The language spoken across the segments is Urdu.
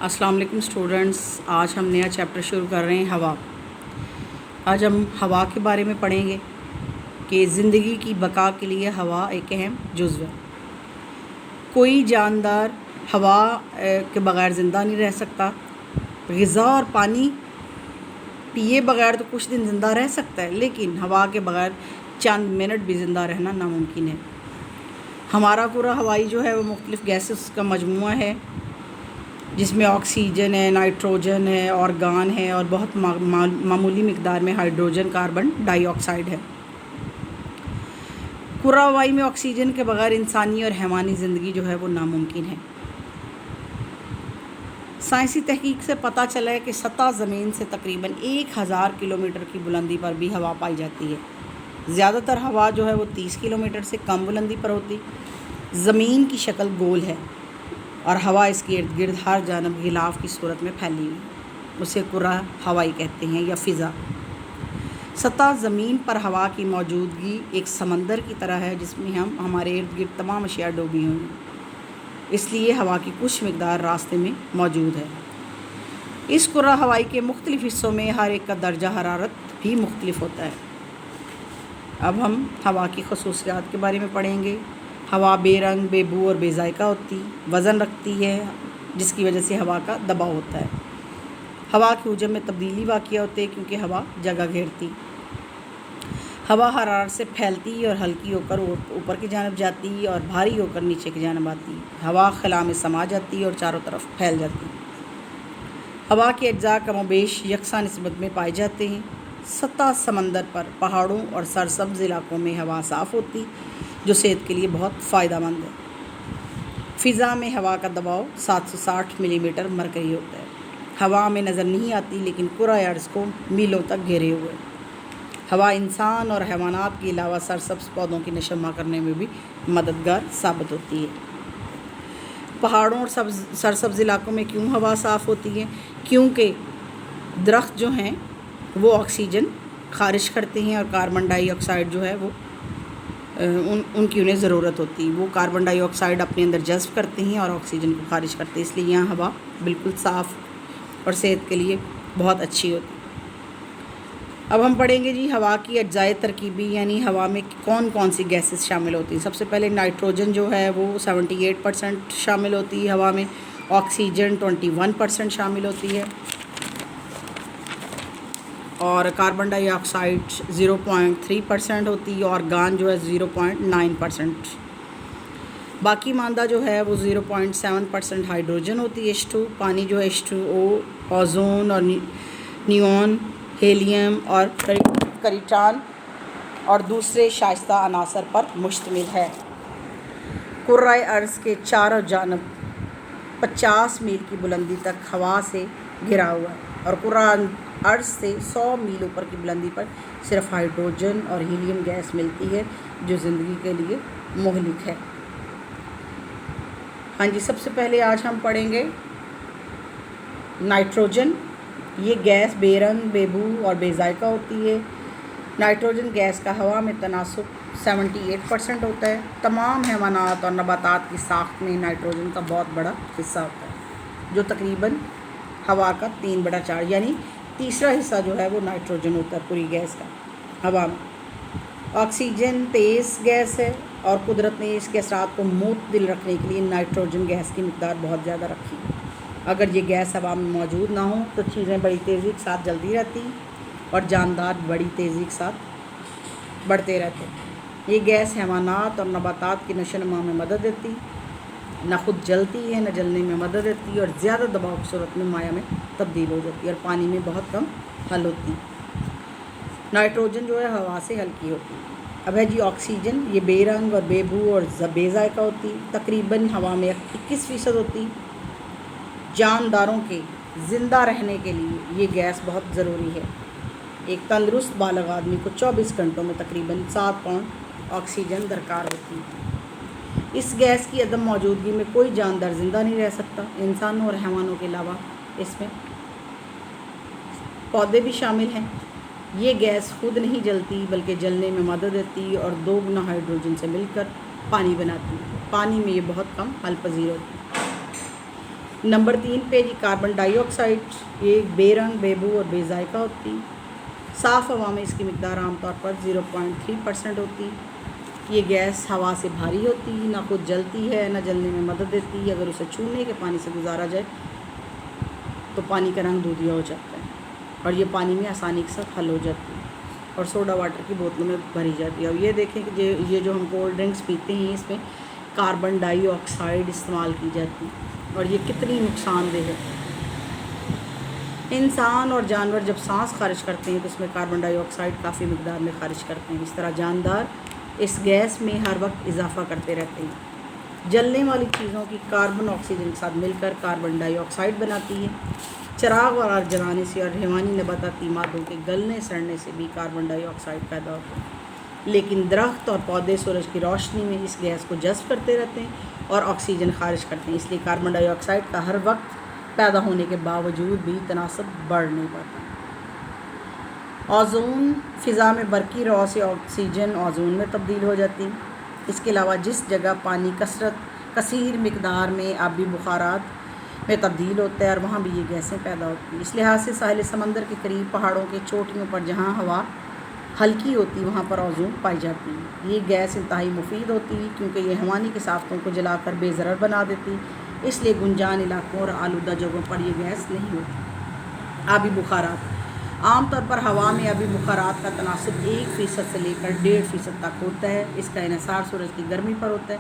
السلام علیکم اسٹوڈنٹس، آج ہم نیا چیپٹر شروع کر رہے ہیں ہوا۔ آج ہم ہوا کے بارے میں پڑھیں گے کہ زندگی کی بقا کے لیے ہوا ایک اہم جزو ہے۔ کوئی جاندار ہوا کے بغیر زندہ نہیں رہ سکتا۔ غذا اور پانی پیے بغیر تو کچھ دن زندہ رہ سکتا ہے، لیکن ہوا کے بغیر چند منٹ بھی زندہ رہنا ناممکن ہے۔ ہمارا پورا ہوائی جو ہے وہ مختلف گیسز کا مجموعہ ہے، جس میں آکسیجن ہے، نائٹروجن ہے، آرگان ہے اور بہت معمولی مقدار میں ہائیڈروجن کاربن ڈائی آکسائڈ ہے۔ پورا ہوائی میں آکسیجن کے بغیر انسانی اور حیوانی زندگی جو ہے وہ ناممکن ہے۔ سائنسی تحقیق سے پتہ چلا ہے کہ سطح زمین سے تقریباً 1000 کلومیٹر کی بلندی پر بھی ہوا پائی جاتی ہے۔ زیادہ تر ہوا جو ہے وہ 30 کلومیٹر سے کم بلندی پر ہوتی۔ زمین کی شکل گول ہے اور ہوا اس کے ارد گرد ہر جانب غلاف کی صورت میں پھیلی ہوئی، اسے کرہ ہوائی کہتے ہیں یا فضا۔ سطح زمین پر ہوا کی موجودگی ایک سمندر کی طرح ہے جس میں ہمارے ارد گرد تمام اشیاء ڈوبی ہوئی ہیں، اس لیے ہوا کی کچھ مقدار راستے میں موجود ہے۔ اس کرہ ہوائی کے مختلف حصوں میں ہر ایک کا درجہ حرارت بھی مختلف ہوتا ہے۔ اب ہم ہوا کی خصوصیات کے بارے میں پڑھیں گے۔ ہوا بے رنگ، بے بو اور بے ذائقہ ہوتی، وزن رکھتی ہے، جس کی وجہ سے ہوا کا دباؤ ہوتا ہے۔ ہوا کے حجم میں تبدیلی واقع ہوتی ہے کیونکہ ہوا جگہ گھیرتی۔ ہوا حرارت سے پھیلتی اور ہلکی ہو کر اوپر کی جانب جاتی اور بھاری ہو کر نیچے کی جانب آتی۔ ہوا خلا میں سما جاتی اور چاروں طرف پھیل جاتی۔ ہوا کے اجزاء کم و بیش یکساں نسبت میں پائے جاتے ہیں۔ سطح سمندر پر، پہاڑوں اور سرسبز علاقوں میں ہوا صاف ہوتی، جو صحت کے لیے بہت فائدہ مند ہے۔ فضا میں ہوا کا دباؤ 760 ملی میٹر مرکری ہوتا ہے۔ ہوا میں نظر نہیں آتی لیکن کرہ ارض کو میلوں تک گھیرے ہوئے۔ ہوا انسان اور حیوانات کے علاوہ سرسبز پودوں کی نشو نما کرنے میں بھی مددگار ثابت ہوتی ہے۔ پہاڑوں اور سرسبز علاقوں میں کیوں ہوا صاف ہوتی ہے؟ کیونکہ درخت جو ہیں وہ آکسیجن خارج کرتے ہیں اور کاربن ڈائی آکسائڈ جو ہے وہ ان کی انہیں ضرورت ہوتی ہے۔ وہ کاربن ڈائی آکسائڈ اپنے اندر جذب کرتے ہیں اور آکسیجن کو خارج کرتے ہیں، اس لیے یہاں ہوا بالکل صاف اور صحت کے لیے بہت اچھی ہوتی ہے۔ اب ہم پڑھیں گے جی ہوا کی اجزائے ترکیبی، یعنی ہوا میں کون کون سی گیسز شامل ہوتی ہیں۔ سب سے پہلے نائٹروجن جو ہے وہ 78% شامل ہوتی ہے ہوا میں، آکسیجن 21% شامل ہوتی ہے اور کاربن ڈائی آکسائڈ 0.3% ہوتی ہے، آرگان جو ہے 0.9%۔ باقی مادہ جو ہے وہ 0.7% ہائیڈروجن ہوتی ہے، H2، پانی جو ہے H2O، اوزون اور نیون، ہیلیم اور کریٹان اور دوسرے شائستہ عناصر پر مشتمل ہے۔ کرۂ ارض کے چاروں جانب 50 میل کی بلندی تک ہوا سے گھرا ہوا ہے اور کرۂ ارض سے 100 میل اوپر کی بلندی پر صرف ہائیڈروجن اور ہیلیم گیس ملتی ہے جو زندگی کے لیے مہلک ہے۔ ہاں جی، سب سے پہلے آج ہم پڑھیں گے نائٹروجن۔ یہ گیس بے رنگ، بے بو اور بے ذائقہ ہوتی ہے۔ نائٹروجن گیس کا ہوا میں تناسب 78% ہوتا ہے۔ تمام حیوانات اور نباتات کی ساخت میں نائٹروجن کا بہت بڑا حصہ ہوتا ہے، جو تقریباً ہوا کا 3/4 یعنی تیسرا حصہ جو ہے وہ نائٹروجن ہوتا ہے پوری گیس کا ہوا میں۔ آکسیجن تیز گیس ہے اور قدرت نے اس کے اثرات کو معتدل رکھنے کے لیے نائٹروجن گیس کی مقدار بہت زیادہ رکھی ہے۔ اگر یہ گیس ہوا میں موجود نہ ہو تو چیزیں بڑی تیزی کے ساتھ جلتی رہتی اور جاندار بڑی تیزی کے ساتھ بڑھتے رہتے۔ یہ گیس حیوانات اور نباتات کی نشو و نما میں مدد دیتی، نہ خود جلتی ہے نہ جلنے میں مدد دیتی اور زیادہ دباؤ کی صورت میں مائع میں تبدیل ہو جاتی ہے اور پانی میں بہت کم حل ہوتی۔ نائٹروجن جو ہے ہوا سے ہلکی ہوتی۔ اب ہے جی آکسیجن، یہ بے رنگ اور بے بو اور بے ذائقہ ہوتی، تقریباً ہوا میں 21% ہوتی۔ جانداروں کے زندہ رہنے کے لیے یہ گیس بہت ضروری ہے۔ ایک تندرست بالغ آدمی کو 24 گھنٹوں میں تقریباً 7 پاؤنڈ آکسیجن درکار ہوتی ہے۔ اس گیس کی عدم موجودگی میں کوئی جاندار زندہ نہیں رہ سکتا، انسانوں اور حیوانوں کے علاوہ اس میں پودے بھی شامل ہیں۔ یہ گیس خود نہیں جلتی بلکہ جلنے میں مدد دیتی اور 2 گنا ہائیڈروجن سے مل کر پانی بناتی ہے۔ پانی میں یہ بہت کم حل پذیر ہوتی ہے۔ نمبر 3 پہ جی کاربن ڈائی آکسائڈ، یہ بے رنگ، بے بو اور بے ذائقہ ہوتی۔ صاف ہوا میں اس کی مقدار عام طور پر 0.3% ہوتی۔ یہ گیس ہوا سے بھاری ہوتی، نہ خود جلتی ہے نہ جلنے میں مدد دیتی۔ اگر اسے چھونے کے پانی سے گزارا جائے تو پانی کا رنگ دودھیا ہو جاتا ہے اور یہ پانی میں آسانی کے ساتھ حل ہو جاتی ہے اور سوڈا واٹر کی بوتلوں میں بھری جاتی ہے۔ اور یہ دیکھیں کہ یہ جو ہم کولڈ ڈرنکس پیتے ہیں اس میں کاربن ڈائی آکسائڈ استعمال کی جاتی اور یہ کتنی نقصان دہ ہے۔ انسان اور جانور جب سانس خارج کرتے ہیں تو اس میں کاربن ڈائی آکسائڈ کافی مقدار میں خارج کرتے ہیں۔ اس طرح جاندار اس گیس میں ہر وقت اضافہ کرتے رہتے ہیں۔ جلنے والی چیزوں کی کاربن آکسیجن کے ساتھ مل کر کاربن ڈائی آکسائڈ بناتی ہے۔ چراغ اور آگ جلانے سے اور حیوانی نباتاتی مادوں کے گلنے سڑنے سے بھی کاربن ڈائی آکسائڈ پیدا ہوتا ہے، لیکن درخت اور پودے سورج کی روشنی میں اس گیس کو جذب کرتے رہتے ہیں اور آکسیجن خارج کرتے ہیں، اس لیے کاربن ڈائی آکسائڈ کا ہر وقت پیدا ہونے کے باوجود بھی تناسب بڑھ نہیں پاتا۔ اوزون فضا میں برقی رواں سے آکسیجن اوزون میں تبدیل ہو جاتی ہے۔ اس کے علاوہ جس جگہ پانی کثیر مقدار میں آبی بخارات میں تبدیل ہوتا ہے اور وہاں بھی یہ گیسیں پیدا ہوتی ہیں۔ اس لحاظ سے ساحل سمندر کے قریب پہاڑوں کے چوٹیوں پر جہاں ہوا ہلکی ہوتی وہاں پر اوزون پائی جاتی ہے۔ یہ گیس انتہائی مفید ہوتی ہے کیونکہ یہ حیوانی کثافتوں کو جلا کر بے ضرر بنا دیتی، اس لیے گنجان علاقوں اور آلودہ جگہوں پر یہ گیس نہیں ہوتی۔ آبی بخارات عام طور پر ہوا میں آبی بخارات کا تناسب 1% سے لے کر 1.5% تک ہوتا ہے۔ اس کا انحصار سورج کی گرمی پر ہوتا ہے،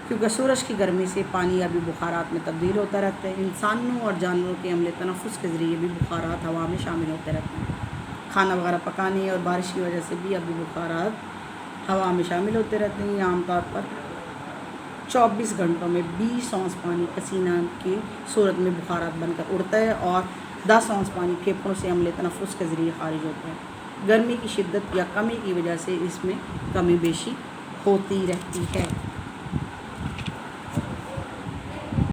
کیونکہ سورج کی گرمی سے پانی آبی بخارات میں تبدیل ہوتا رہتا ہے۔ انسانوں اور جانوروں کے عمل تنفس کے ذریعے بھی بخارات ہوا میں شامل ہوتے رہتے ہیں۔ کھانا وغیرہ پکانے اور بارش کی وجہ سے بھی آبی بخارات ہوا میں شامل ہوتے رہتے ہیں۔ یہ عام طور پر 24 گھنٹوں میں 20 اونس پانی پسینہ کی صورت میں بخارات بن کر اڑتا ہے اور 10 اونس پانی پھیپھڑوں سے عمل تنفس کے ذریعے خارج ہوتا ہے۔ گرمی کی شدت یا کمی کی وجہ سے اس میں کمی بیشی ہوتی رہتی ہے۔